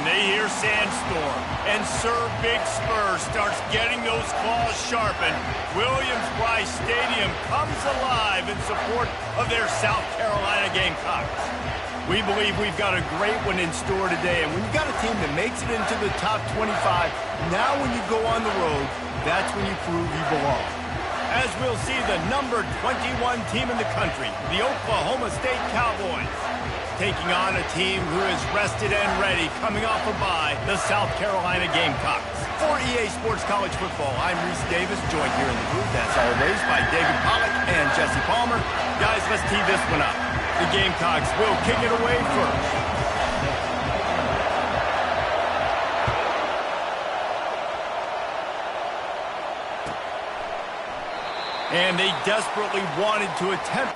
they hear Sandstorm, and Sir Big Spur starts getting those claws sharpened, Williams-Brice Stadium comes alive in support of their South Carolina Gamecocks. We believe we've got a great one in store today, and when you've got a team that makes it into the top 25, now when you go on the road, that's when you prove you belong. As we'll see the number 21 team in the country, the Oklahoma State Cowboys, taking on a team who is rested and ready coming off a bye, the South Carolina Gamecocks. For EA Sports College Football, I'm Reese Davis, joined here in the booth, as always, by David Pollack and Jesse Palmer. Guys, let's tee this one up. The Gamecocks will kick it away first. And they desperately wanted to attempt.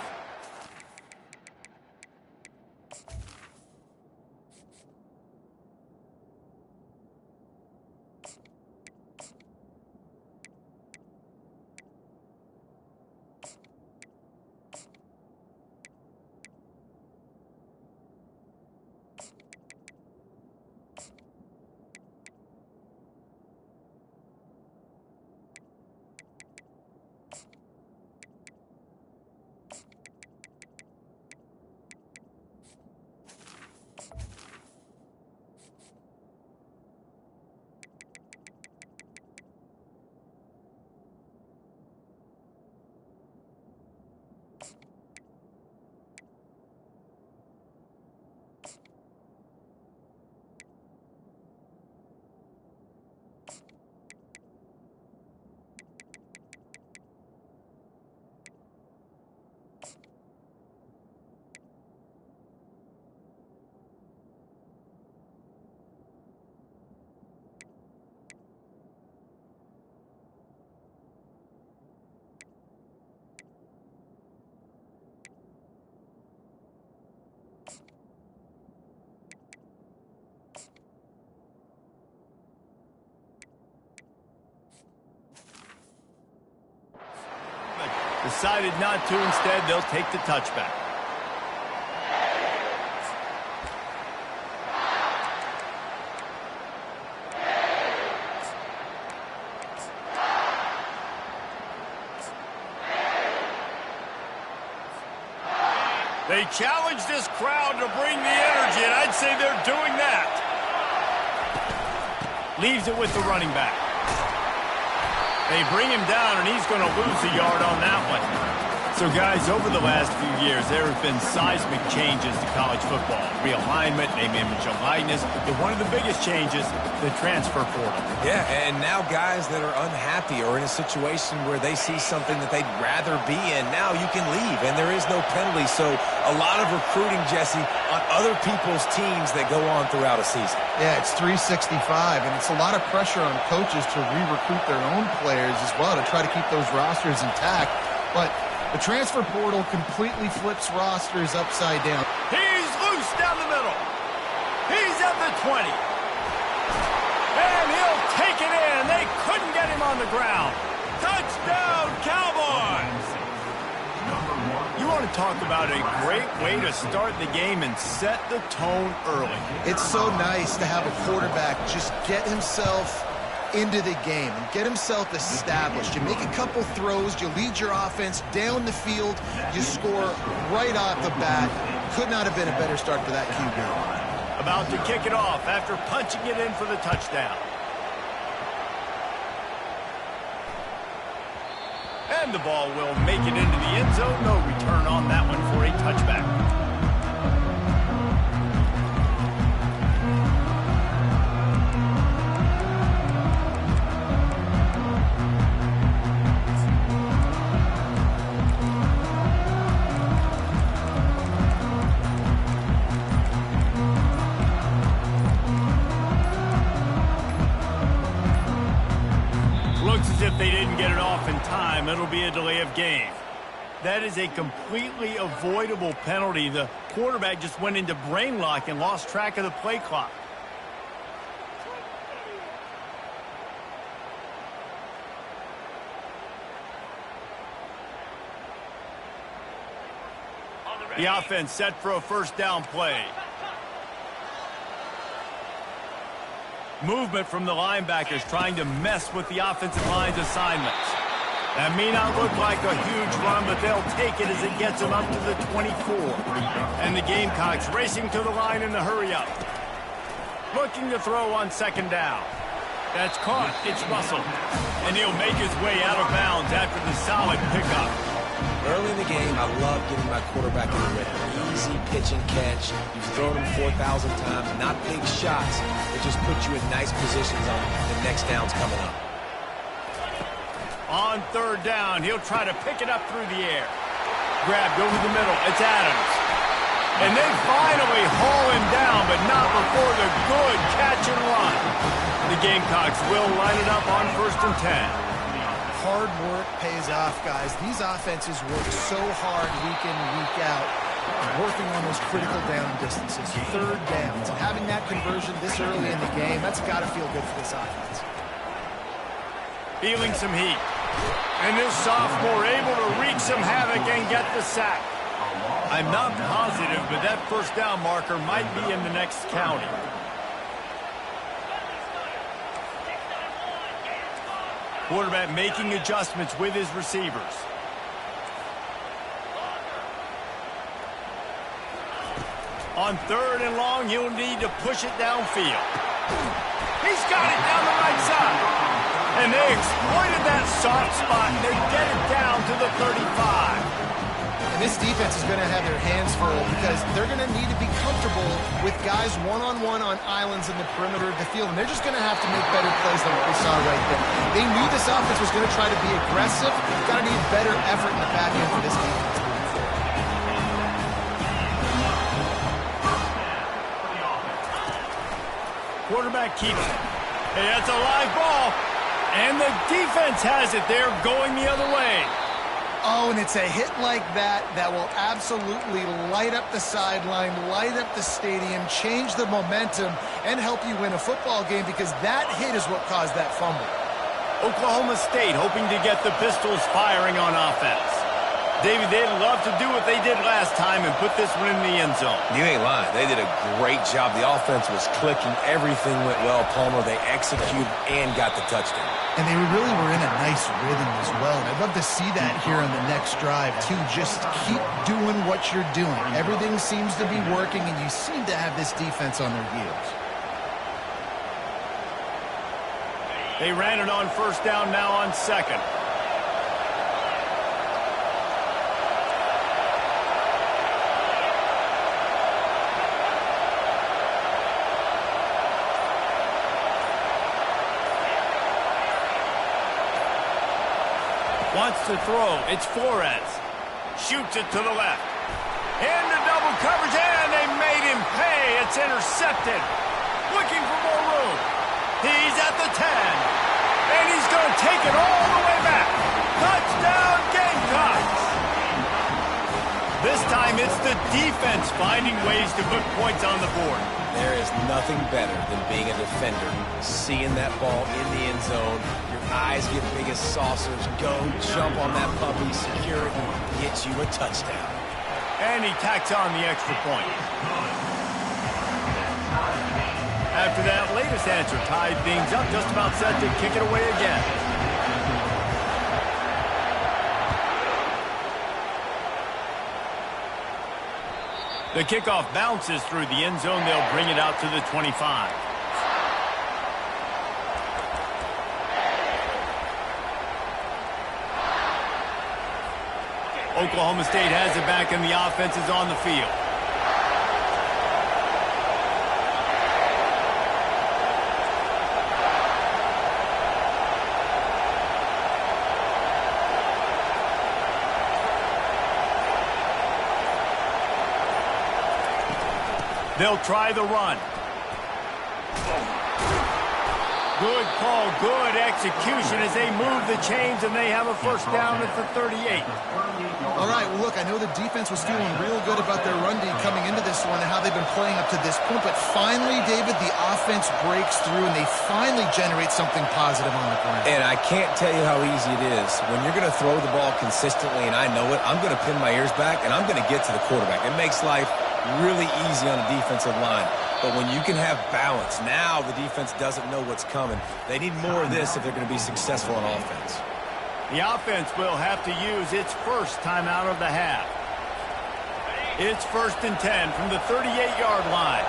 Decided not to. Instead, they'll take the touchback. They challenge this crowd to bring the energy, and I'd say they're doing that. Leaves it with the running back. They bring him down, and he's going to lose a yard on that one. So, guys, over the last few years, there have been seismic changes to college football. Realignment, name, image, and likeness. But one of the biggest changes, the transfer portal. Yeah, and now guys that are unhappy or in a situation where they see something that they'd rather be in, now you can leave, and there is no penalty. So a lot of recruiting, Jesse, on other people's teams that go on throughout a season. Yeah, it's 365, and it's a lot of pressure on coaches to re-recruit their own players as well to try to keep those rosters intact. But the transfer portal completely flips rosters upside down. He's loose down the middle. He's at the 20. And he'll take it in. They couldn't get him on the ground. Touchdown, Cowboys! You want to talk about a great way to start the game and set the tone early. It's so nice to have a quarterback just get himself into the game and get himself established. You make a couple throws, you lead your offense down the field, you score right off the bat. Could not have been a better start for that QB. About to kick it off after punching it in for the touchdown. And the ball will make it into the end zone. No return on that one for a touchback. If they didn't get it off in time, it'll be a delay of game. That is a completely avoidable penalty. The quarterback just went into brain lock and lost track of the play clock. The offense set for a first down play. Movement from the linebackers trying to mess with the offensive line's assignments. That may not look like a huge run, but they'll take it as it gets them up to the 24. And the Gamecocks racing to the line in the hurry-up. Looking to throw on second down. That's caught. It's Russell. And he'll make his way out of bounds after the solid pickup. Early in the game, I love getting my quarterback in the rhythm. Easy pitch and catch. You've thrown him 4,000 times. Not big shots, but just put you in nice positions on the next downs coming up. On third down, he'll try to pick it up through the air. Grabbed over the middle. It's Adams. And they finally haul him down, but not before the good catch and run. The Gamecocks will line it up on 1st and 10. Hard work pays off, guys. These offenses work so hard week in and week out, working on those critical down distances, third downs, and having that conversion this early in the game, that's got to feel good for this offense. Feeling some heat. And this sophomore able to wreak some havoc and get the sack. I'm not positive, but that first down marker might be in the next county. Quarterback making adjustments with his receivers. On third and long, he'll need to push it downfield. He's got it down the right side. And they exploited that soft spot, and they get it down to the 35. And this defense is going to have their hands full because they're going to need to be comfortable with guys one-on-one on islands in the perimeter of the field, and they're just going to have to make better plays than what we saw right there. They knew this offense was going to try to be aggressive. Got to need better effort in the back end for this defense. Quarterback keeps it. Hey, that's a live ball. And the defense has it. They're going the other way. Oh, and it's a hit like that that will absolutely light up the sideline, light up the stadium, change the momentum, and help you win a football game because that hit is what caused that fumble. Oklahoma State hoping to get the Pistols firing on offense. David, they'd love to do what they did last time and put this one in the end zone. You ain't lying. They did a great job. The offense was clicking. Everything went well, Palmer. They executed and got the touchdown. And they really were in a nice rhythm as well. And I'd love to see that here on the next drive, too. Just keep doing what you're doing. Everything seems to be working, and you seem to have this defense on their heels. They ran it on first down, now on second. Wants to throw. It's Flores. Shoots it to the left. Into double coverage, and they made him pay. It's intercepted. Looking for more room. He's at the 10. And he's going to take it all the way back. Touchdown, Gamecocks. This time it's the defense finding ways to put points on the board. There is nothing better than being a defender. Seeing that ball in the end zone, your eyes get big as saucers. Go, jump on that puppy, secure it, and get you a touchdown. And he tacks on the extra point. After that latest answer tied things up, just about set to kick it away again. The kickoff bounces through the end zone. They'll bring it out to the 25. Oklahoma State has it back, and the offense is on the field. They'll try the run. Good call, good execution as they move the chains, and they have a first down at the 38. All right, well, look, I know the defense was feeling real good about their run D coming into this one and how they've been playing up to this point, but finally, David, the offense breaks through, and they finally generate something positive on the ground. And I can't tell you how easy it is. When you're going to throw the ball consistently, and I know it, I'm going to pin my ears back, and I'm going to get to the quarterback. It makes life really easy on the defensive line. But when you can have balance, now the defense doesn't know what's coming. They need more of this if they're going to be successful on offense. The offense will have to use its first timeout of the half. It's 1st and 10 from the 38-yard line.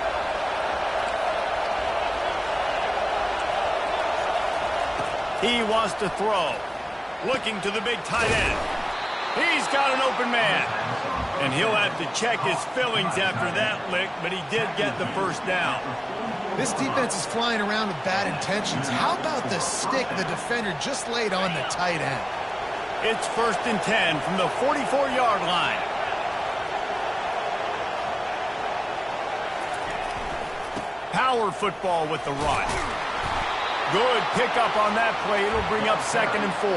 He wants to throw. Looking to the big tight end. He's got an open man. And he'll have to check his fillings after that lick, but he did get the first down. This defense is flying around with bad intentions. How about the stick the defender just laid on the tight end? It's 1st and 10 from the 44-yard line. Power football with the run. Good pickup on that play. It'll bring up 2nd and 4.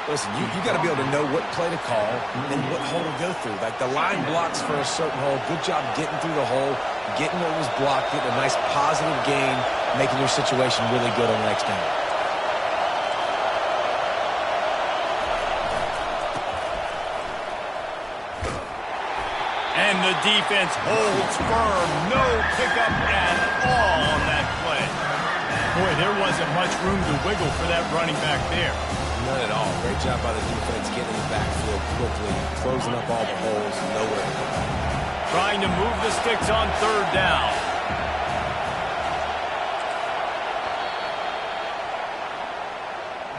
Listen, you got to be able to know what play to call and what hole to go through. Like the line blocks for a certain hole. Good job getting through the hole, getting what was blocked, getting a nice positive gain, making your situation really good on the next down. And the defense holds firm. No pickup at all on that play. Boy, there wasn't much room to wiggle for that running back there. None at all. Great job by the defense getting in the backfield quickly, closing up all the holes, nowhere to go. Trying to move the sticks on 3rd down.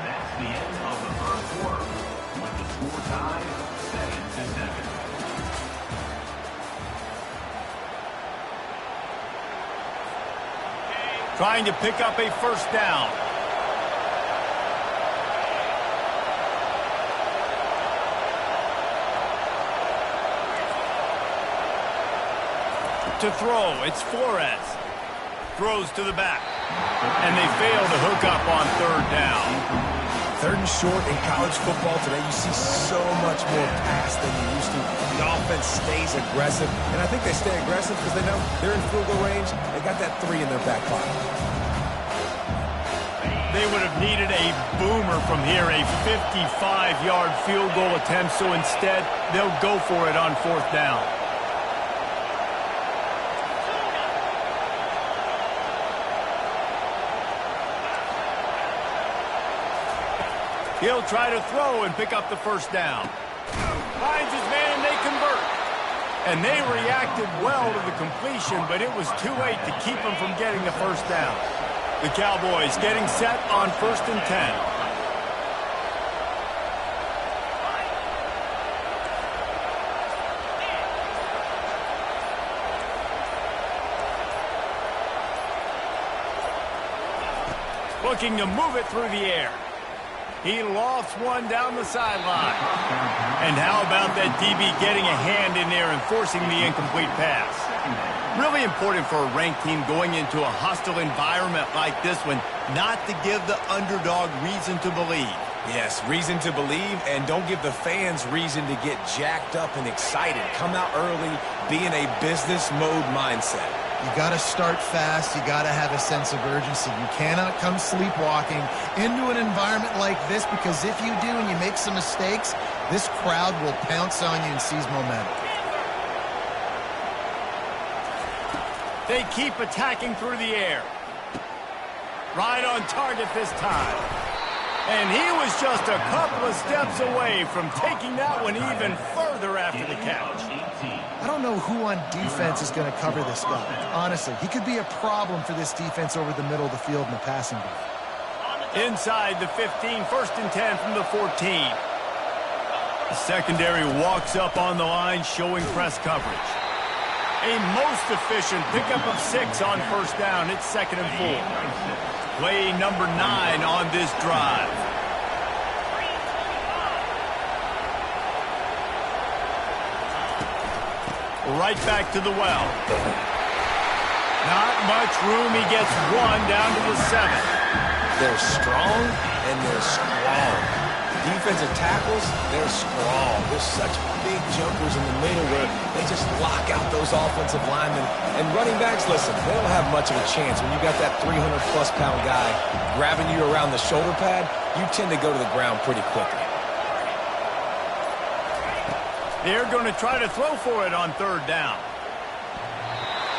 That's the end of the first quarter. With the score tied 7-7. Trying to pick up a first down. To throw, it's Flores. Throws to the back. And they fail to hook up on 3rd down. 3rd and short in college football today, you see so much more pass than you used to. The offense stays aggressive, and I think they stay aggressive because they know they're in field goal range. They got that 3 in their back pocket. They would have needed a boomer from here, a 55-yard field goal attempt, so instead they'll go for it on 4th down. He'll try to throw and pick up the first down. Finds his man and they convert. And they reacted well to the completion, but it was too late to keep him from getting the first down. The Cowboys getting set on 1st and 10. Looking to move it through the air. He lofts one down the sideline. And how about that DB getting a hand in there and forcing the incomplete pass? Really important for a ranked team going into a hostile environment like this one, not to give the underdog reason to believe. Yes, reason to believe, and don't give the fans reason to get jacked up and excited. Come out early, be in a business mode mindset. You got to start fast. You got to have a sense of urgency. You cannot come sleepwalking into an environment like this, because if you do and you make some mistakes, this crowd will pounce on you and seize momentum. They keep attacking through the air. Right on target this time. And he was just a couple of steps away from taking that one even further after the catch. I don't know who on defense is going to cover this guy. Honestly, he could be a problem for this defense over the middle of the field in the passing game. Inside the 15, 1st and 10 from the 14. The secondary walks up on the line, showing press coverage. A most efficient pickup of 6 on 1st down. It's 2nd and 4. Play number 9 on this drive. Right back to the well. Not much room. He gets 1 down to the 7. They're strong, and they're strong. Defensive tackles, they're strong. There's such big jumpers in the middle where they just lock out those offensive linemen. And running backs, listen, they don't have much of a chance. When you got that 300-plus pound guy grabbing you around the shoulder pad, you tend to go to the ground pretty quickly. They're going to try to throw for it on 3rd down.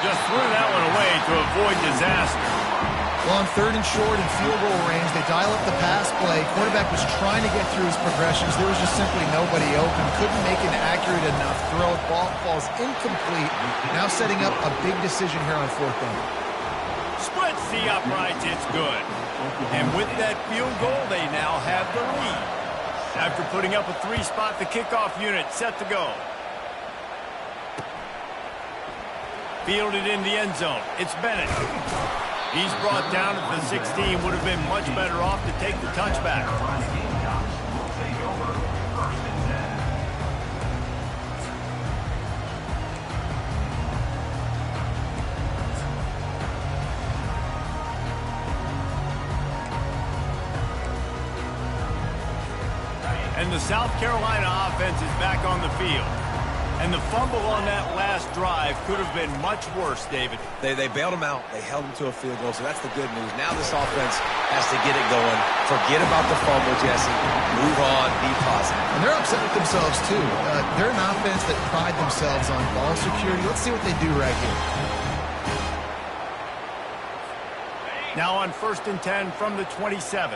Just threw that one away to avoid disaster. Well, on 3rd and short and field goal range, they dial up the pass play. Quarterback was trying to get through his progressions. There was just simply nobody open. Couldn't make an accurate enough throw. Ball falls incomplete. Now setting up a big decision here on 4th down. Splits the uprights. It's good. And with that field goal, they now have the lead. After putting up a 3-spot, the kickoff unit set to go. Fielded in the end zone. It's Bennett. He's brought down at the 16. Would have been much better off to take the touchback. And the South Carolina offense is back on the field. And the fumble on that last drive could have been much worse, David. They bailed him out. They held him to a field goal, so that's the good news. Now this offense has to get it going. Forget about the fumble, Jesse. Move on. Be positive. And they're upset with themselves, too. They're an offense that pride themselves on ball security. Let's see what they do right here. Now on 1st and 10 from the 27.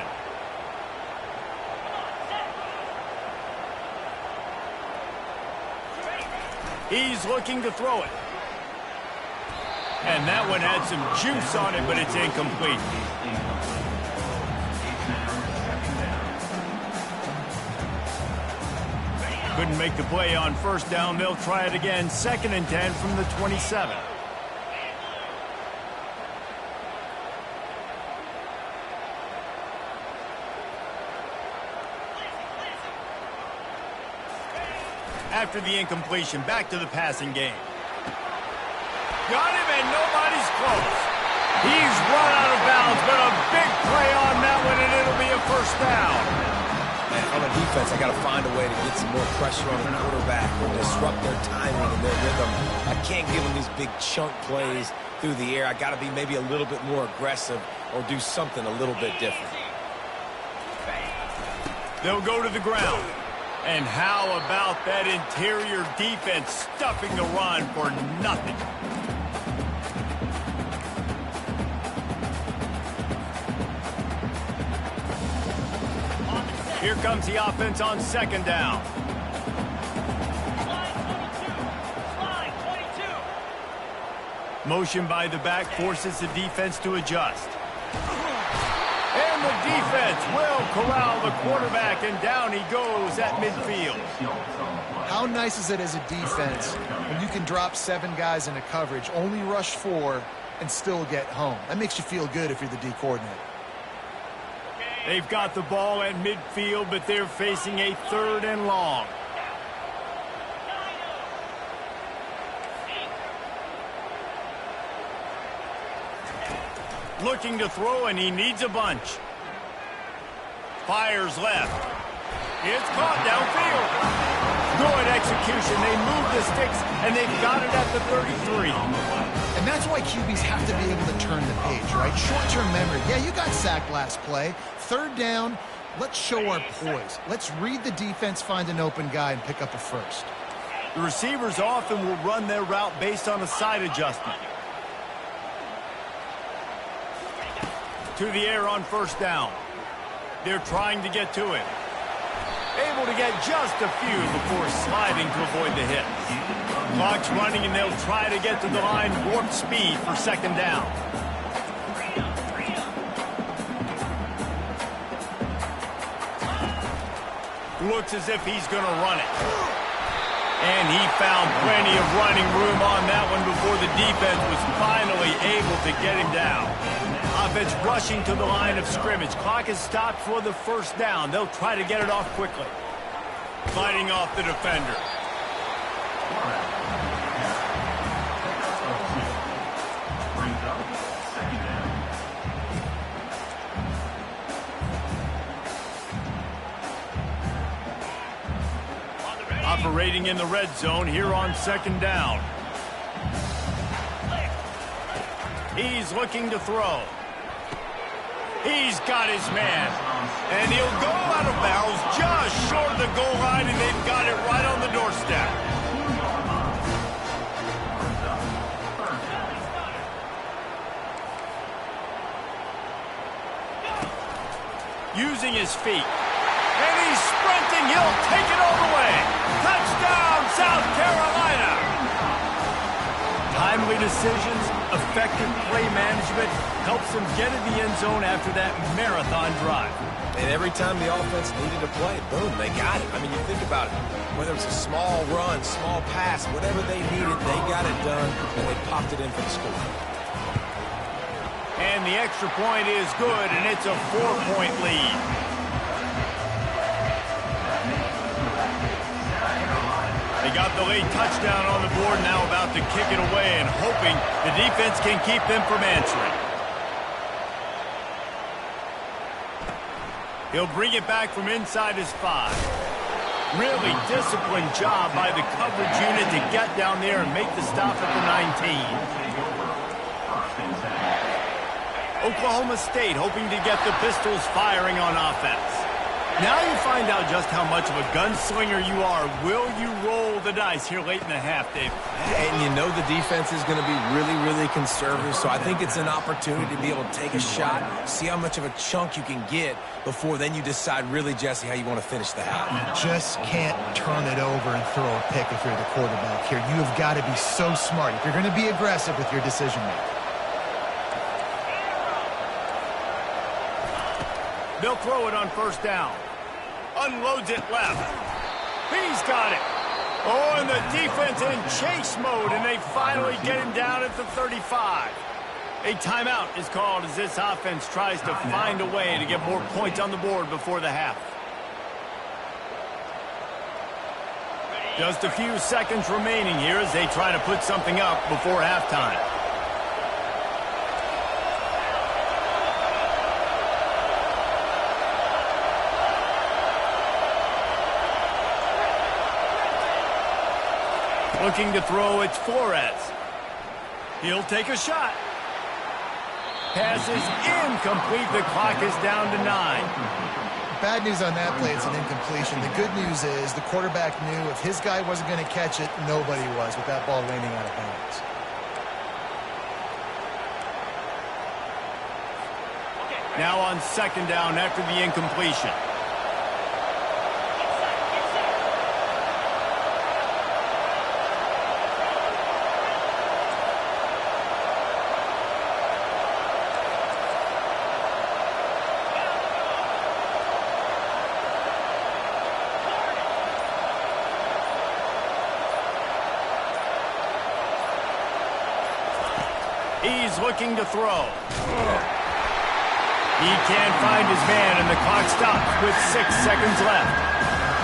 He's looking to throw it. And that one had some juice on it, but it's incomplete. Couldn't make the play on 1st down. They'll try it again. 2nd and 10 from the 27. After the incompletion, back to the passing game. Got him, and nobody's close. He's run out of bounds, but a big play on that one, and it'll be a 1st down. Man, on the defense, I got to find a way to get some more pressure on the quarterback or disrupt their timing and their rhythm. I can't give them these big chunk plays through the air. I got to be maybe a little bit more aggressive or do something a little bit different. They'll go to the ground. And how about that interior defense stuffing the run for nothing? Here comes the offense on 2nd down. Motion by the back forces the defense to adjust. And the defense will corral the quarterback, and down he goes at midfield. How nice is it as a defense when you can drop 7 guys into coverage, only rush 4, and still get home? That makes you feel good if you're the D coordinator. They've got the ball at midfield, but they're facing a 3rd and long. Looking to throw, and he needs a bunch. Fires left. It's caught downfield. Good execution. They move the sticks, and they've got it at the 33. And that's why QBs have to be able to turn the page, right? Short-term memory. Yeah, you got sacked last play. 3rd down, let's show our poise. Let's read the defense, find an open guy, and pick up a 1st. The receivers often will run their route based on a side adjustment. To the air on 1st down. They're trying to get to it. Able to get just a few before sliding to avoid the hit. Clock's running, and they'll try to get to the line warp speed for 2nd down. Looks as if he's going to run it. And he found plenty of running room on that one before the defense was finally able to get him down. Offense rushing to the line of scrimmage. Clock is stopped for the 1st down. They'll try to get it off quickly. Fighting off the defender. Operating in the red zone here on 2nd down. He's looking to throw. He's got his man. And he'll go out of bounds just short of the goal line, and they've got it right on the doorstep. using his feet. And he's sprinting. He'll take it all the way. Touchdown, South Carolina. Timely decisions, effective play management helps them get in the end zone after that marathon drive. And every time the offense needed a play, boom, they got it. I mean, you think about it. Whether it's a small run, small pass, whatever they needed, they got it done, and they popped it in for the score. And the extra point is good, and it's a 4-point lead. They got the late touchdown on the board, now about to kick it away and hoping the defense can keep them from answering. He'll bring it back from inside his 5. Really disciplined job by the coverage unit to get down there and make the stop at the 19. Oklahoma State hoping to get the Pistols firing on offense. Now you find out just how much of a gunslinger you are. Will you roll the dice here late in the half, Dave? And you know the defense is going to be really, really conservative, so I think it's an opportunity to be able to take a shot, see how much of a chunk you can get before then you decide really, Jesse, how you want to finish the half. You just can't turn it over and throw a pick if you're the quarterback here. You have got to be so smart if you're going to be aggressive with your decision making. They'll throw it on first down. Unloads it left. He's got it. Oh, and the defense in chase mode, and they finally get him down at the 35. A timeout is called as this offense tries to find a way to get more points on the board before the half. Just a few seconds remaining here as they try to put something up before halftime. Looking to throw, it's Flores. He'll take a shot. Pass is incomplete. The clock is down to 9. Bad news on that play, it's an incompletion. The good news is the quarterback knew if his guy wasn't going to catch it, nobody was with that ball landing out of bounds. Now on second down after the incompletion. He's looking to throw. He can't find his man, and the clock stops with 6 seconds left.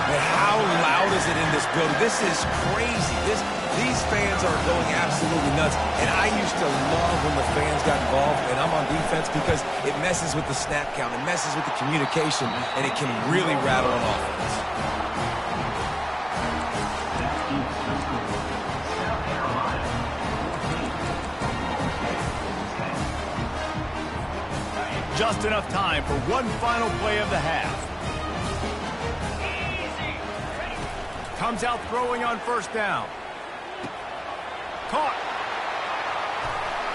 But how loud is it in this building? This is crazy. These fans are going absolutely nuts. And I used to love when the fans got involved, and I'm on defense because it messes with the snap count. It messes with the communication, and it can really rattle an offense. Just enough time for one final play of the half. Comes out throwing on first down. Caught.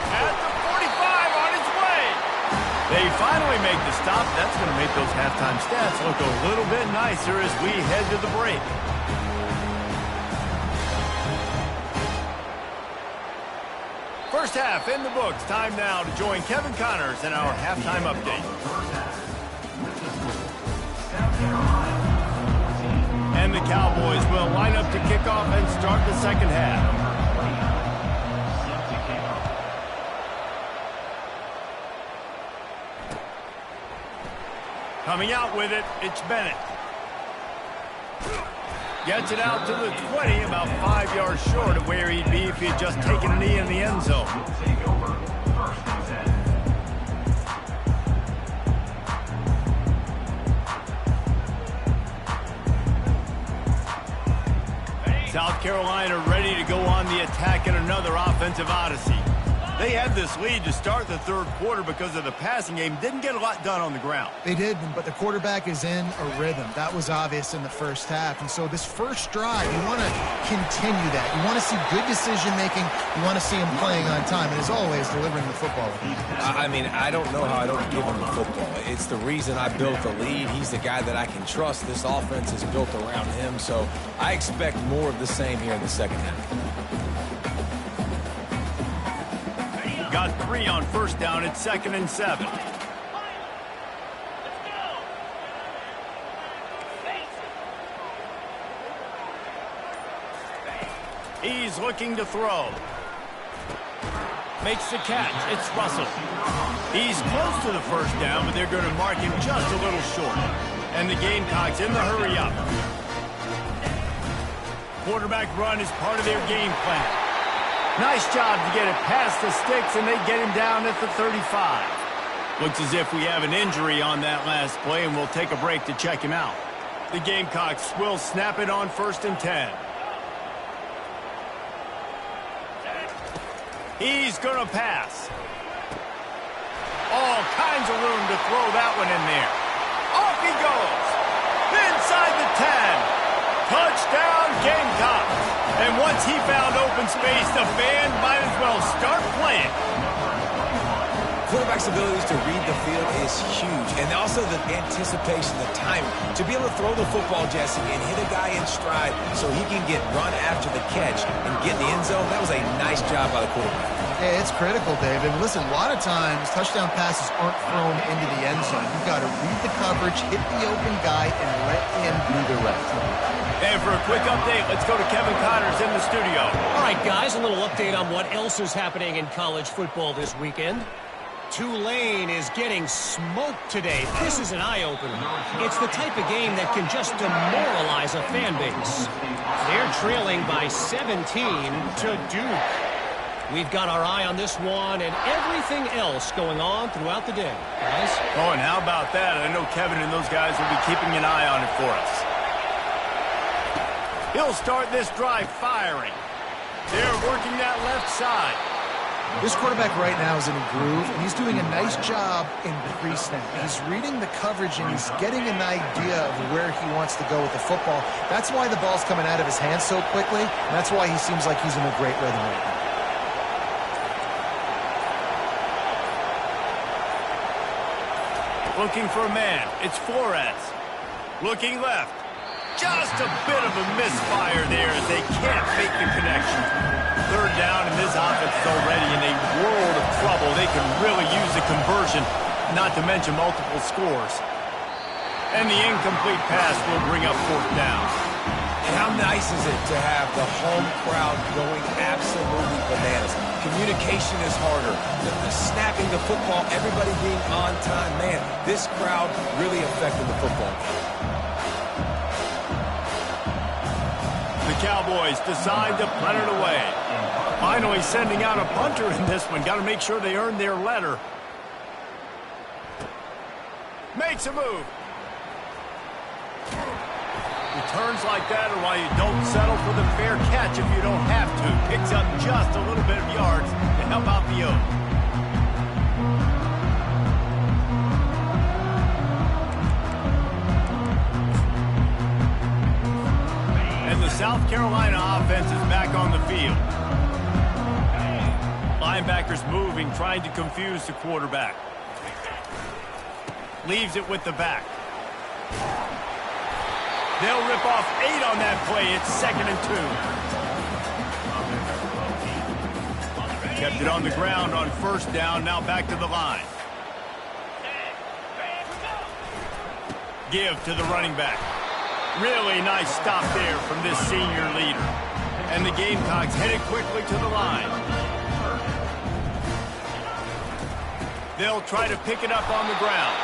At the 45 on his way. They finally make the stop. That's going to make those halftime stats look a little bit nicer as we head to the break. First half in the books. Time now to join Kevin Connors in our halftime update. And the Cowboys will line up to kick off and start the second half. Coming out with it, it's Bennett. Gets it out to the 20, about 5 yards short of where he'd be if he had just taken a knee in the end zone. South Carolina ready to go on the attack in another offensive odyssey. They had this lead to start the third quarter because of the passing game. Didn't get a lot done on the ground. They did, but the quarterback is in a rhythm. That was obvious in the first half. And so this first drive, you want to continue that. You want to see good decision-making. You want to see him playing on time. And as always, delivering the football. I mean, I don't know how I don't give him the football. It's the reason I built the lead. He's the guy that I can trust. This offense is built around him. So I expect more of the same here in the second half. Got 3 on first down. It's 2nd and 7. He's looking to throw. Makes the catch. It's Russell. He's close to the first down, but they're going to mark him just a little short. And the Gamecocks in the hurry up. Quarterback run is part of their game plan. Nice job to get it past the sticks, and they get him down at the 35. Looks as if we have an injury on that last play, and we'll take a break to check him out. The Gamecocks will snap it on 1st and 10. He's going to pass. All kinds of room to throw that one in there. Off he goes. Inside the 10. Touchdown, Gamecocks. And once he found open space, the band might as well start playing. Quarterback's abilities to read the field is huge. And also the anticipation, the timing. To be able to throw the football, Jesse, and hit a guy in stride so he can get run after the catch and get in the end zone, that was a nice job by the quarterback. Yeah, it's critical, David. Listen, a lot of times touchdown passes aren't thrown into the end zone. You've got to read the coverage, hit the open guy, and let him do the rest. And for a quick update, let's go to Kevin Connors in the studio. All right, guys, a little update on what else is happening in college football this weekend. Tulane is getting smoked today. This is an eye-opener. It's the type of game that can just demoralize a fan base. They're trailing by 17 to Duke. We've got our eye on this one and everything else going on throughout the day, guys. Oh, and how about that? I know Kevin and those guys will be keeping an eye on it for us. He'll start this drive firing. They're working that left side. This quarterback right now is in a groove, and he's doing a nice job in pre-snap. He's reading the coverage, and he's getting an idea of where he wants to go with the football. That's why the ball's coming out of his hands so quickly, and that's why he seems like he's in a great rhythm right now. Looking for a man. It's Flores. Looking left. Just a bit of a misfire there as they can't make the connection. 3rd down, and this offense is already in a world of trouble. They can really use a conversion, not to mention multiple scores. And the incomplete pass will bring up 4th down. And how nice is it to have the home crowd going absolutely bananas? Communication is harder. The snapping the football, everybody being on time. Man, this crowd really affected the football game. The Cowboys decide to punt it away. Finally sending out a punter in this one. Got to make sure they earn their letter. Makes a move. Returns like that are why you don't settle for the fair catch if you don't have to. Picks up just a little bit of yards to help out the Oaks. And the South Carolina offense is back on the field. Linebackers moving, trying to confuse the quarterback. Leaves it with the back. They'll rip off 8 on that play. It's 2nd and 2. Kept it on the ground on 1st down. Now back to the line. Give to the running back. Really nice stop there from this senior leader. And the Gamecocks headed quickly to the line. They'll try to pick it up on the ground.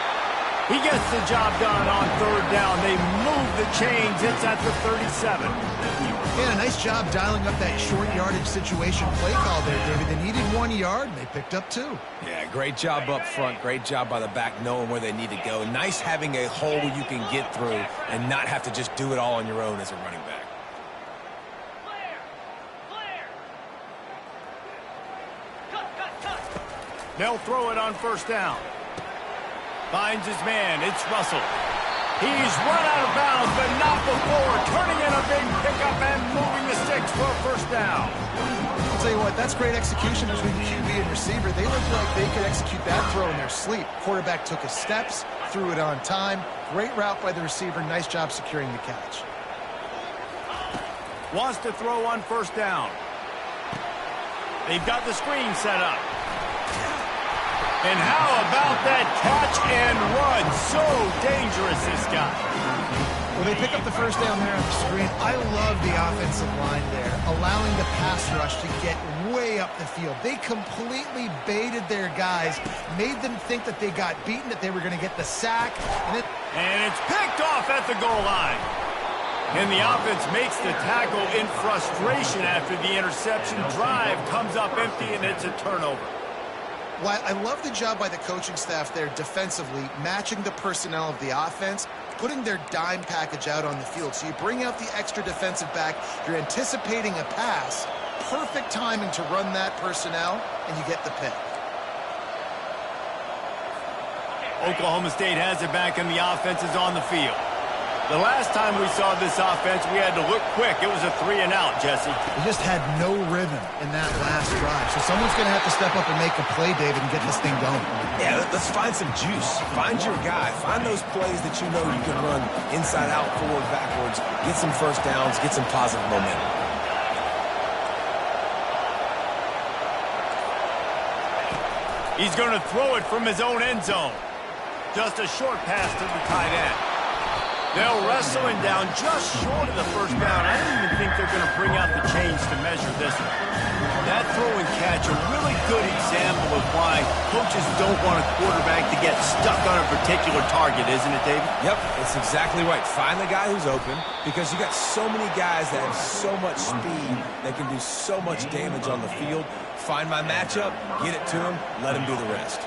He gets the job done on 3rd down. They move the chains. It's at the 37. Yeah, a nice job dialing up that short yardage situation play call there, David. They needed 1 yard, and they picked up 2. Yeah, great job up front. Great job by the back knowing where they need to go. Nice having a hole you can get through and not have to just do it all on your own as a running back. They'll throw it on first down. Finds his man. It's Russell. He's run out of bounds, but not before turning in a big pickup and moving the sticks for a first down. I'll tell you what, that's great execution between QB and receiver. They looked like they could execute that throw in their sleep. Quarterback took his steps, threw it on time. Great route by the receiver. Nice job securing the catch. Wants to throw on first down. They've got the screen set up. And how about that catch and run? So dangerous, this guy. Well, they pick up the first down there on the screen. I love the offensive line there, allowing the pass rush to get way up the field. They completely baited their guys, made them think that they got beaten, that they were going to get the sack. And it's picked off at the goal line. And the offense makes the tackle in frustration after the interception. Drive comes up empty, and it's a turnover. Well, I love the job by the coaching staff there defensively, matching the personnel of the offense, putting their dime package out on the field. So you bring out the extra defensive back, you're anticipating a pass, perfect timing to run that personnel, and you get the pick. Oklahoma State has it back, and the offense is on the field. The last time we saw this offense, we had to look quick. It was a 3-and-out, Jesse. They just had no rhythm in that last drive. So someone's going to have to step up and make a play, David, and get this thing going. Yeah, let's find some juice. Find your guy. Find those plays that you know you can run inside out, forward, backwards. Get some first downs. Get some positive momentum. He's going to throw it from his own end zone. Just a short pass to the tight end. They'll wrestle him down just short of the first down. I don't even think they're going to bring out the chains to measure this one. That throw and catch, a really good example of why coaches don't want a quarterback to get stuck on a particular target, isn't it, David? Yep, that's exactly right. Find the guy who's open, because you got so many guys that have so much speed that can do so much damage on the field. Find my matchup, get it to him, let him do the rest.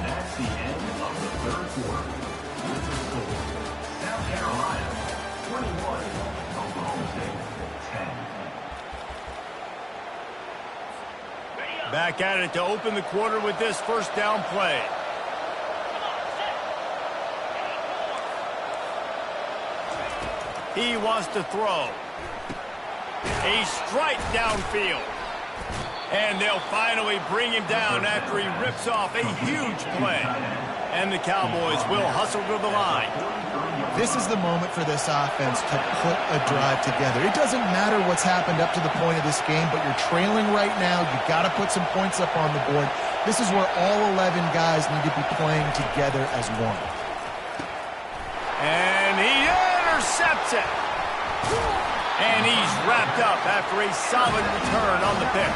That's the end of the third quarter. With the score, South Carolina 21, Oklahoma State 10. Back at it to open the quarter with this first down play. He wants to throw. A strike downfield. And they'll finally bring him down after he rips off a huge play. And the Cowboys will hustle to the line. This is the moment for this offense to put a drive together. It doesn't matter what's happened up to the point of this game, but you're trailing right now. You've got to put some points up on the board. This is where all 11 guys need to be playing together as one. And he intercepts it. And he's wrapped up after a solid return on the pick.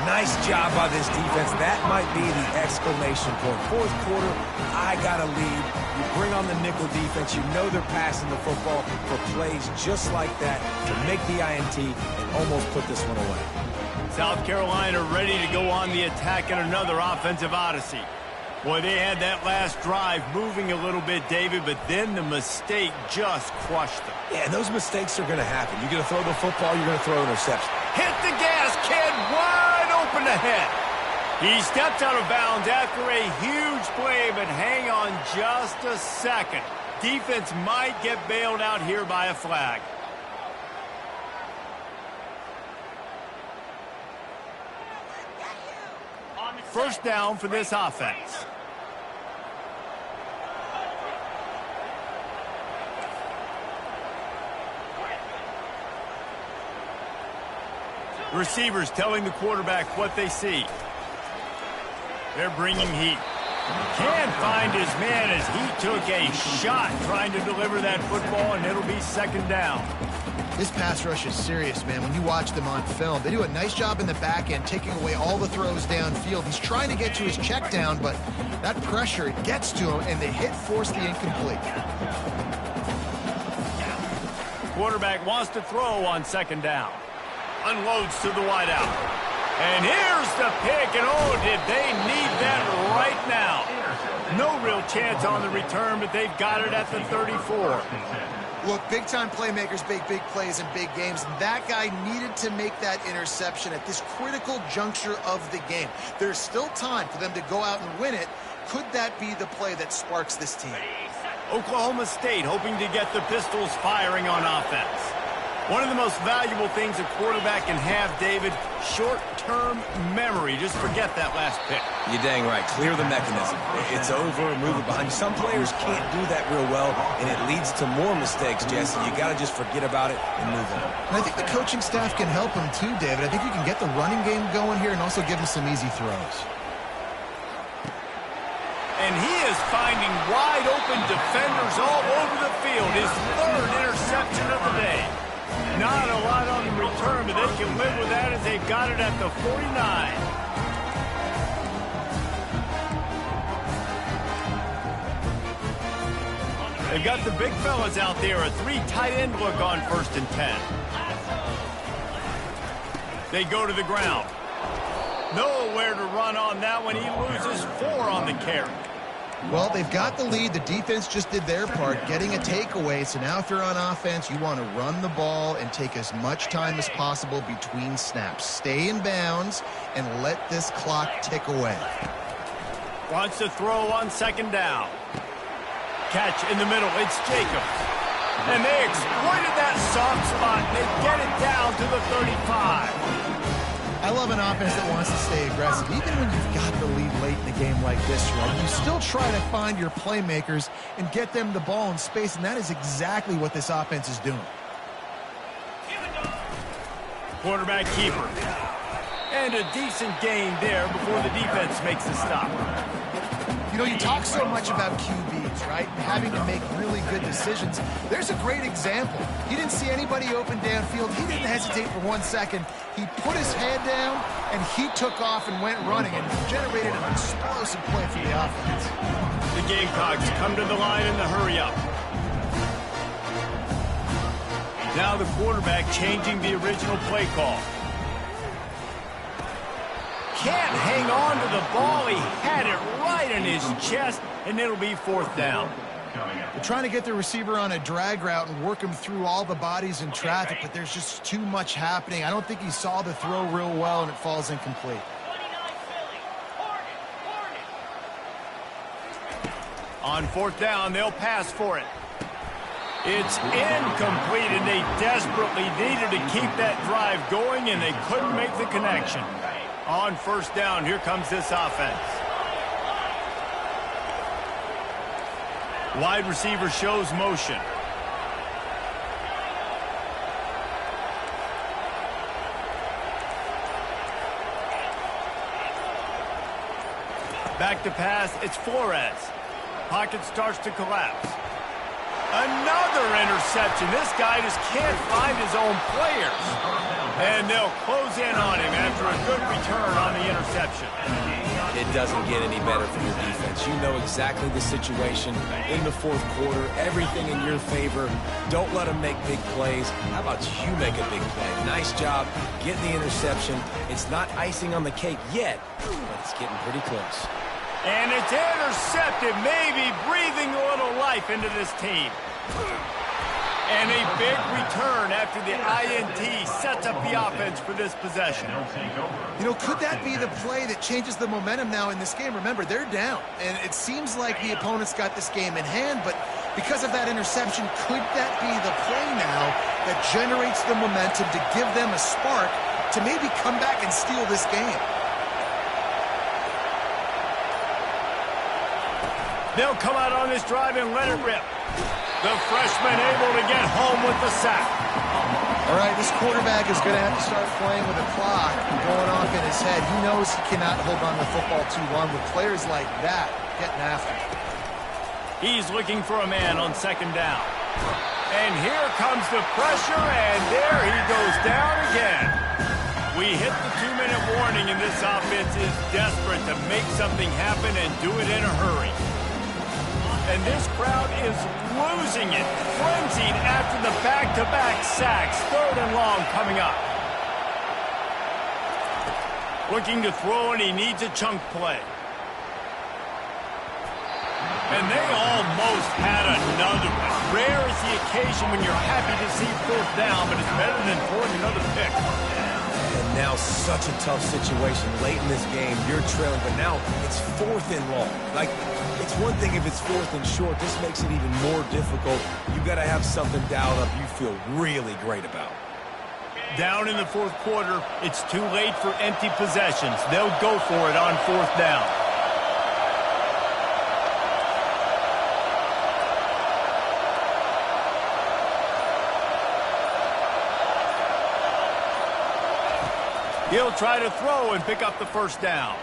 Nice job by this defense. That might be the exclamation point. Fourth quarter, I got a lead. You bring on the nickel defense. You know they're passing the football for plays just like that to make the INT and almost put this one away. South Carolina ready to go on the attack in another offensive odyssey. Boy, they had that last drive moving a little bit, David, but then the mistake just crushed them. Yeah, those mistakes are going to happen. You're going to throw the football, you're going to throw an interception. Hit the gas, kid, wide open ahead. He steps out of bounds after a huge play, but hang on just a second. Defense might get bailed out here by a flag. First down for this offense. Receivers telling the quarterback what they see. They're bringing heat. Can't find his man as he took a shot trying to deliver that football, and it'll be second down. This pass rush is serious, man. When you watch them on film, they do a nice job in the back end, taking away all the throws downfield. He's trying to get to his check down, but that pressure, it gets to him, and the hit forced the incomplete. Quarterback wants to throw on second down. Unloads to the wideout. And here's the pick, and oh, did they need that right now. No real chance on the return, but they've got it at the 34. Look, big-time playmakers make big plays in big games, and that guy needed to make that interception at this critical juncture of the game. There's still time for them to go out and win it. Could that be the play that sparks this team? Oklahoma State hoping to get the Pistols firing on offense. One of the most valuable things a quarterback can have, David, short-term memory. Just forget that last pick. You're dang right. Clear the mechanism. It's over, move it behind you. Some players can't do that real well, and it leads to more mistakes, Jesse. You got to just forget about it and move on. And I think the coaching staff can help him too, David. I think you can get the running game going here and also give him some easy throws. And he is finding wide-open defenders all over the field. His third interception of the day. Not a lot on the return, but they can live with that as they've got it at the 49. They've got the big fellas out there, a 3 tight end look on 1st and 10. They go to the ground. Nowhere to run on that one. He loses 4 on the carry. Well, they've got the lead. The defense just did their part, getting a takeaway. So now if you're on offense, you want to run the ball and take as much time as possible between snaps. Stay in bounds and let this clock tick away. Wants to throw on 2nd down. Catch in the middle. It's Jacobs. And they exploited that soft spot. They get it down to the 35. I love an offense that wants to stay aggressive. Even when you've got the lead late in the game like this, right, you still try to find your playmakers and get them the ball in space, and that is exactly what this offense is doing. Quarterback keeper. And a decent gain there before the defense makes the stop. You know, you talk so much about QBs, right? Having to make really good decisions. There's a great example. He didn't see anybody open downfield. He didn't hesitate for 1 second. He put his head down, and he took off and went running and generated an explosive play for the offense. The Gamecocks come to the line in the hurry-up. Now the quarterback changing the original play call. Can't hang on to the ball. He had it right in his chest, and it'll be 4th down. They're trying to get the receiver on a drag route and work him through all the bodies in traffic, but there's just too much happening. I don't think he saw the throw real well, and it falls incomplete. On 4th down, they'll pass for it. It's incomplete, and they desperately needed to keep that drive going, and they couldn't make the connection. On 1st down, here comes this offense. Wide receiver shows motion. Back to pass, it's Flores. Pocket starts to collapse. Another interception. This guy just can't find his own players. And they'll close in on him after a good return on the interception. It doesn't get any better for your defense. You know exactly the situation in the 4th quarter. Everything in your favor. Don't let them make big plays. How about you make a big play? Nice job getting the interception. It's not icing on the cake yet, but it's getting pretty close. And it's intercepted, maybe breathing a little life into this team. And a big return after the INT sets up the offense for this possession. You know, could that be the play that changes the momentum now in this game? Remember, they're down, and it seems like the opponent's got this game in hand, but because of that interception, could that be the play now that generates the momentum to give them a spark to maybe come back and steal this game? They'll come out on this drive and let it rip. The freshman able to get home with the sack. All right, this quarterback is going to have to start playing with a clock going off in his head. He knows he cannot hold on to the football too long with players like that getting after him. He's looking for a man on 2nd down. And here comes the pressure, and there he goes down again. We hit the 2-minute warning, and this offense is desperate to make something happen and do it in a hurry. And this crowd is losing it, frenzied after the back-to-back sacks. 3rd and long coming up. Looking to throw, and he needs a chunk play. And they almost had another one. Rare is the occasion when you're happy to see fourth down, but it's better than throwing another pick. And now such a tough situation. Late in this game, you're trailing, but now it's fourth and long. Like, it's one thing if it's fourth and short. This makes it even more difficult. You got to have something dialed up you feel really great about. Down in the fourth quarter, it's too late for empty possessions. They'll go for it on fourth down. He'll try to throw and pick up the first down.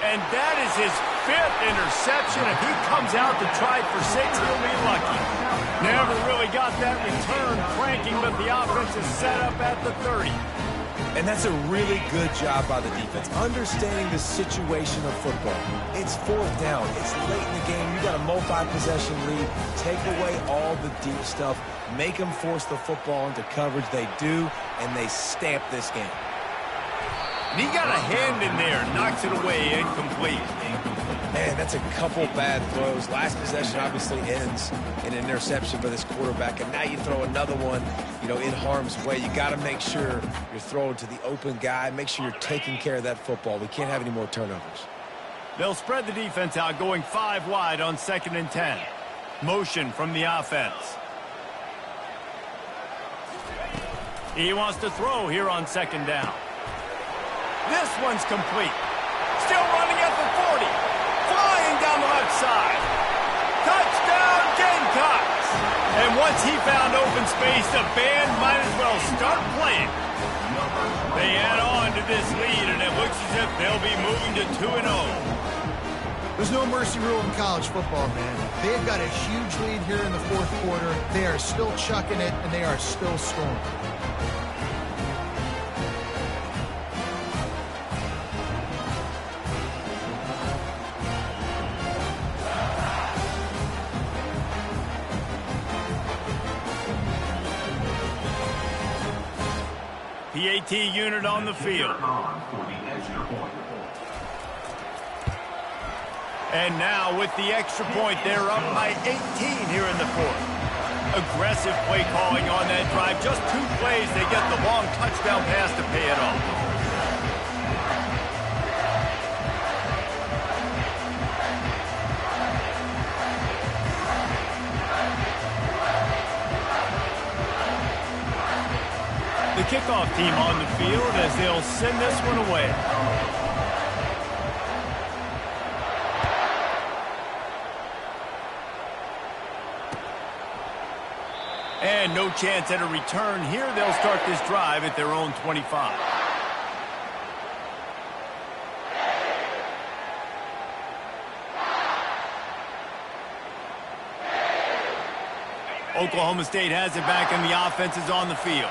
And that is his fifth interception. If he comes out to try it for 6, he'll be lucky. Never really got that return cranking, but the offense is set up at the 30. And that's a really good job by the defense, understanding the situation of football. It's fourth down. It's late in the game. You got a multi-possession lead. Take away all the deep stuff. Make them force the football into coverage. They do, and they stamp this game. And he got a hand in there, knocks it away, incomplete. Man, that's a couple bad throws. Last possession obviously ends in an interception for this quarterback, and now you throw another one, in harm's way. You got to make sure you're throwing to the open guy. Make sure you're taking care of that football. We can't have any more turnovers. They'll spread the defense out, going 5 wide on 2nd and 10. Motion from the offense. He wants to throw here on 2nd down. This one's complete. Still running at the 40. Flying down the left side. Touchdown, Gamecocks! And once he found open space, the band might as well start playing. They add on to this lead, and it looks as if they'll be moving to 2-0. There's no mercy rule in college football, man. They've got a huge lead here in the fourth quarter. They are still chucking it, and they are still scoring. PAT unit on the field. And now with the extra point, they're up by 18 here in the fourth. Aggressive play calling on that drive. Just 2 plays, they get the long touchdown pass to pay it off. The kickoff team on the field as they'll send this one away. And no chance at a return here. They'll start this drive at their own 25. Oklahoma State has it back and the offense is on the field.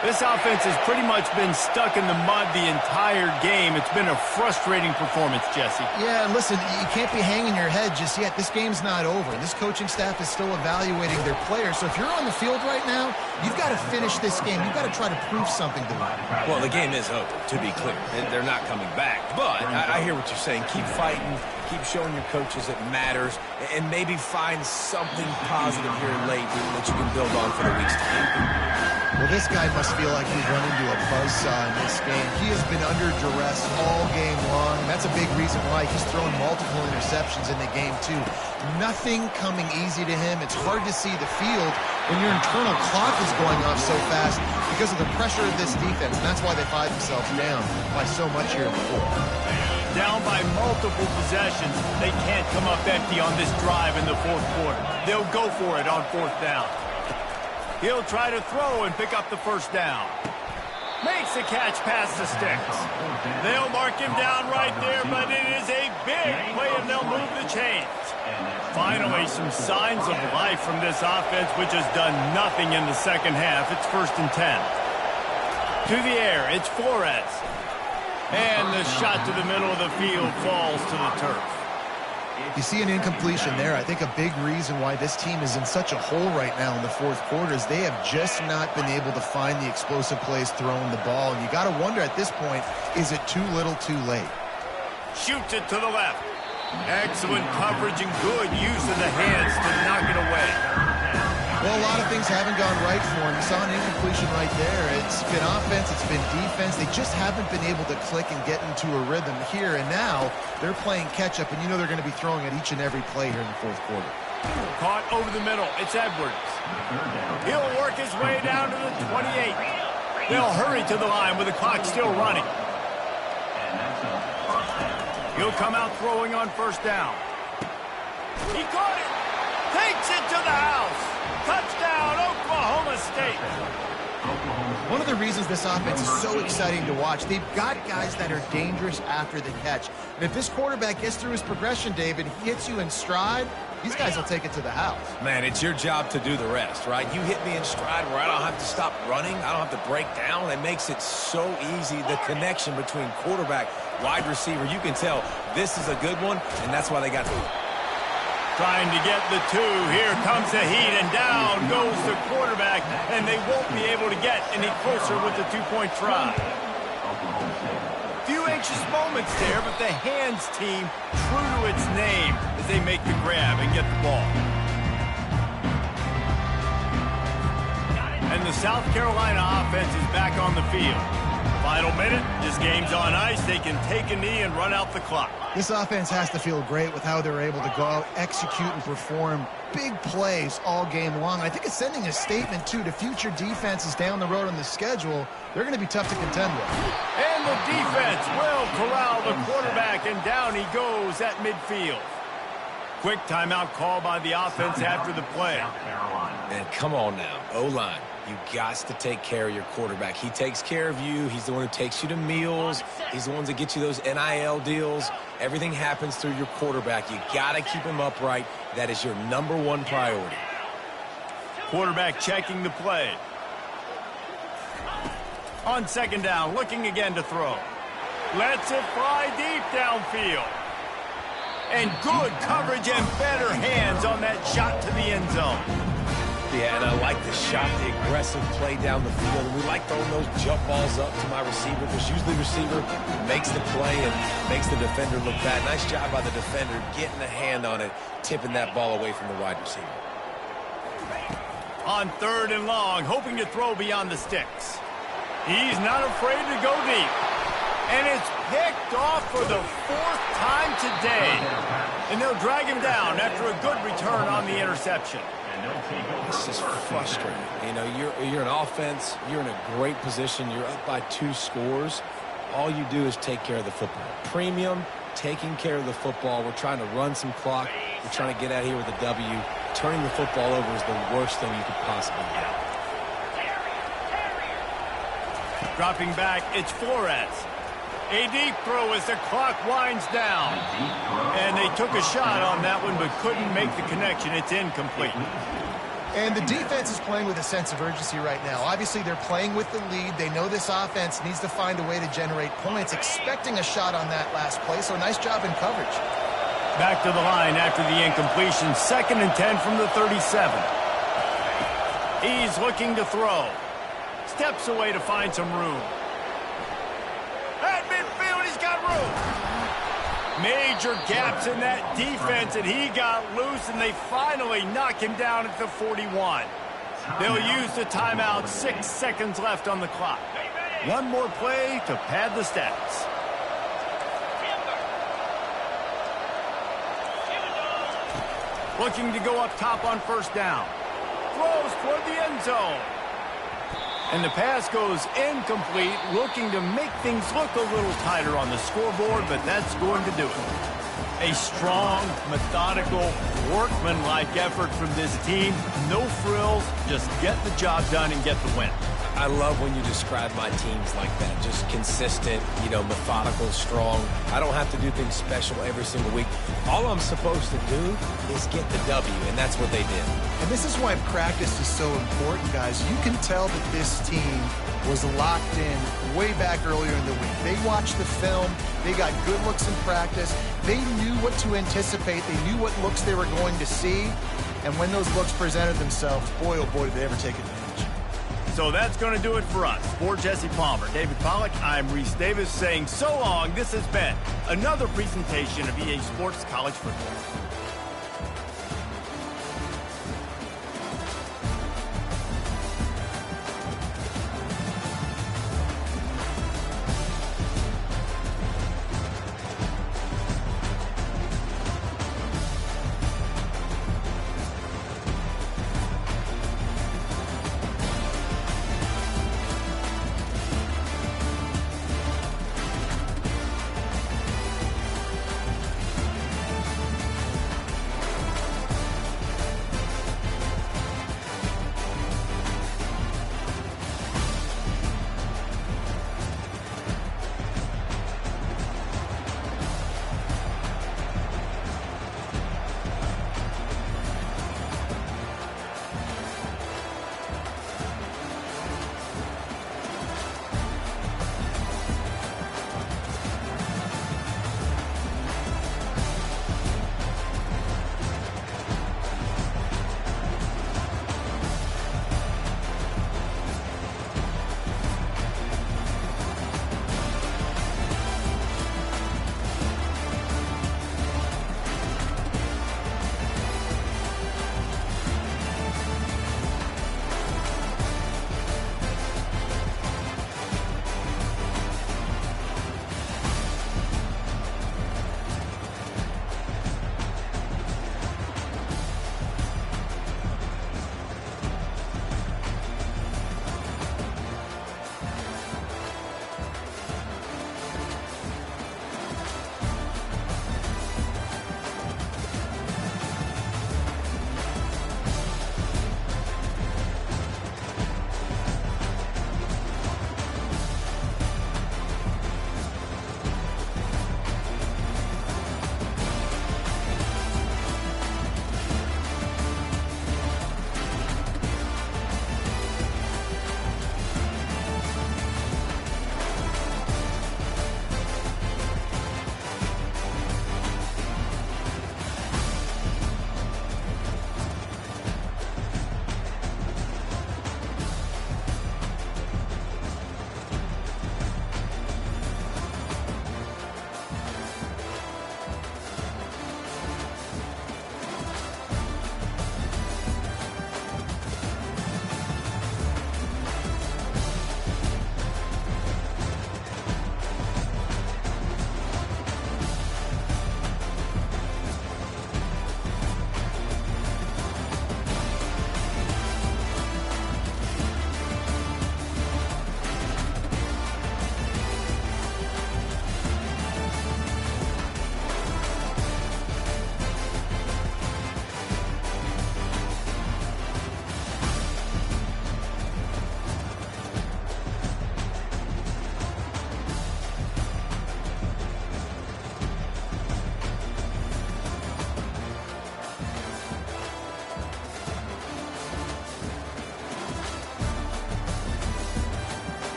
This offense has pretty much been stuck in the mud the entire game. It's been a frustrating performance, Jesse. Yeah, and listen, you can't be hanging your head just yet. This game's not over. This coaching staff is still evaluating their players. So if you're on the field right now, you've got to finish this game. You've got to try to prove something to them. Well, the game is over, to be clear. They're not coming back. But I hear what you're saying. Keep fighting. Keep showing your coaches it matters. And maybe find something positive here late that you can build on for the weeks to come. Well, this guy must feel like he's run into a buzzsaw in this game. He has been under duress all game long. That's a big reason why he's thrown multiple interceptions in the game, too. Nothing coming easy to him. It's hard to see the field when your internal clock is going off so fast because of the pressure of this defense. And that's why they find themselves down by so much here in the fourth. Down by multiple possessions. They can't come up empty on this drive in the fourth quarter. They'll go for it on 4th down. He'll try to throw and pick up the first down. Makes the catch past the sticks. They'll mark him down right there, but it is a big play, and they'll move the chains. Finally, some signs of life from this offense, which has done nothing in the second half. It's 1st and 10. To the air, it's Flores. And the shot to the middle of the field falls to the turf. You see an incompletion there. I think a big reason why this team is in such a hole right now in the fourth quarter is they have just not been able to find the explosive plays throwing the ball. And you got to wonder at this point, is it too little too late? Shoots it to the left. Excellent coverage and good use of the hands to knock it away. Well, a lot of things haven't gone right for him. You saw an incompletion right there. It's been offense, it's been defense. They just haven't been able to click and get into a rhythm here. And now they're playing catch-up, and you know they're going to be throwing at each and every play here in the fourth quarter. Caught over the middle. It's Edwards. He'll work his way down to the 28. They'll hurry to the line with the clock still running. He'll come out throwing on first down. He caught it. Takes it to the house. Touchdown, Oklahoma State. One of the reasons this offense is so exciting to watch, they've got guys that are dangerous after the catch. And if this quarterback gets through his progression, David, he hits you in stride, these guys will take it to the house. Man, it's your job to do the rest, right? You hit me in stride where I don't have to stop running. I don't have to break down. It makes it so easy, the connection between quarterback, wide receiver. You can tell this is a good one, and that's why they got through. Trying to get the two. Here comes the heat, and down goes the quarterback, and they won't be able to get any closer with the two-point try. Few anxious moments there, but the hands team true to its name as they make the grab and get the ball. And the South Carolina offense is back on the field. Final minute, this game's on ice. They can take a knee and run out the clock. This offense has to feel great with how they're able to go out, execute, and perform big plays all game long. I think it's sending a statement, too, to future defenses down the road on the schedule. They're going to be tough to contend with. And the defense will corral the quarterback, and down he goes at midfield. Quick timeout call by the offense after the play. And come on now, O-line. You got to take care of your quarterback. He takes care of you. He's the one who takes you to meals. He's the one that gets you those NIL deals. Everything happens through your quarterback. You got to keep him upright. That is your #1 priority. Quarterback checking the play. On second down, looking again to throw. Lets it fly deep downfield. And good coverage and better hands on that shot to the end zone. Yeah, and I like the shot, the aggressive play down the field. And we like throwing those jump balls up to my receiver because usually the receiver makes the play and makes the defender look bad. Nice job by the defender getting a hand on it, tipping that ball away from the wide receiver. On third and long, hoping to throw beyond the sticks. He's not afraid to go deep. And it's picked off for the 4th time today. And they'll drag him down after a good return on the interception. It's just frustrating. You know, you're an offense. You're in a great position. You're up by 2 scores. All you do is take care of the football. Premium, taking care of the football. We're trying to run some clock. We're trying to get out here with a W. Turning the football over is the worst thing you could possibly do. Dropping back, it's Flores. A deep throw as the clock winds down. And they took a shot on that one, but couldn't make the connection. It's incomplete. And the defense is playing with a sense of urgency right now. Obviously, they're playing with the lead. They know this offense needs to find a way to generate points, expecting a shot on that last play. So nice job in coverage. Back to the line after the incompletion. 2nd and 10 from the 37. He's looking to throw. Steps away to find some room. At midfield, he's got room. Major gaps in that defense, and he got loose, and they finally knock him down at the 41. They'll use the timeout. 6 seconds left on the clock. One more play to pad the stats. Looking to go up top on first down. Throws toward the end zone. And the pass goes incomplete, looking to make things look a little tighter on the scoreboard, but that's going to do it. A strong, methodical, workmanlike effort from this team. No frills, just get the job done and get the win. I love when you describe my teams like that. Just consistent, you know, methodical, strong. I don't have to do things special every single week. All I'm supposed to do is get the W, and that's what they did. And this is why practice is so important, guys. You can tell that this team was locked in way back earlier in the week. They watched the film. They got good looks in practice. They knew what to anticipate. They knew what looks they were going to see. And when those looks presented themselves, boy, oh boy, did they ever take advantage. So that's going to do it for us. For Jesse Palmer, David Pollack, I'm Reese Davis saying so long. This has been another presentation of EA Sports College Football.